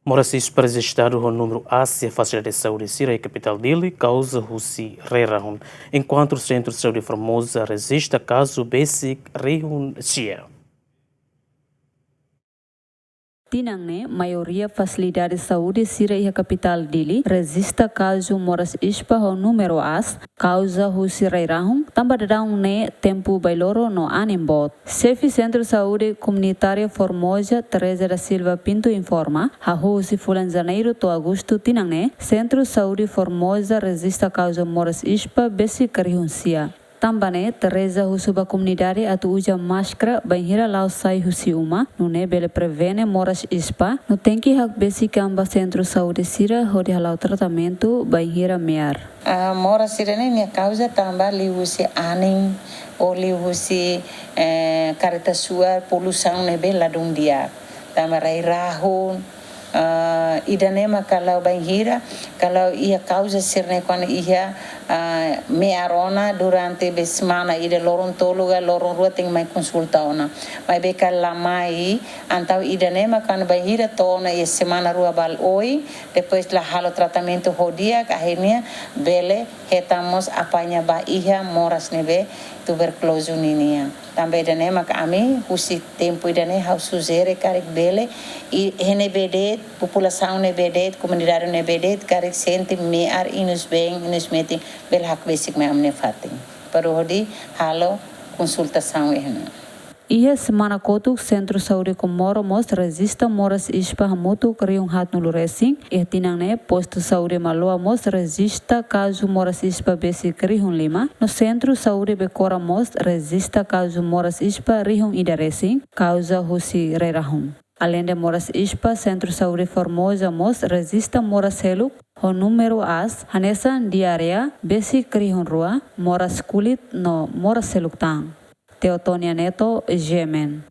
Morasis registrado o número Ásia Facilidade de Saúde Sira e capital dele causa Russi Rerahun, enquanto o Centro de Saúde Formosa resiste caso Basic Rehun Sia. Tinangne, maioria facilidade de saúde sira e capital dele resista caso moras ispa o número as causa husi rairahum tamba dadang ne tempo bailoro no animbot. Chefe Centro de Saúde Comunitária Formosa Teresa da Silva Pinto informa ha husi fulan janeiro to agosto tinangne Centro de Saúde Formosa resista causa moras ispa besi karihunsia. Tambane Teresa husuba comunidade atu uja máscara banhira lau sai husi uma nune bele prevene moras ispa no tenki hak besi kamba Centro Saúde Sira hodi halau tratamento banhira mear. Mora sira ne causa tamba li husi aning o li husi karita suar polusan ne bela dia tamba rai rahun idanema kalau banhira kalau ia causa sirne quando ia mearona durante semana ida lorong toluga lorong rua ting mai konsulta ona mai beka lamai antau idanema quando banhira tona ia semana rua bal oi depois la halo tratamento hodia akhirnya bele hetamos apanya ba ia moras nebe tuberculose ninia também idanema kami husi tempo idane haus suzere karik bele e NBD população NBD comunidade NBD karik sente mear inus bem inus meeting bel hak basic me amne fating pero hodi halo consultação ehna. Ia semana kotuk Centro Saúde Komoro mos resista moras ispa hamutu kriung hat nulu resing tinangne posto saúde maloa mos resista caso moras ispa besi krihun lima no Centro Saúde Bekora mos resista caso moras ispa rihun ida resing causa husi rerahun. Além de moras ispa Centro Saúde Formosa mos resista moras heluk o número as hanesa diarrea besi krihun rua moras kulit no moras heluk tang. Teotonia Neto, Gemen.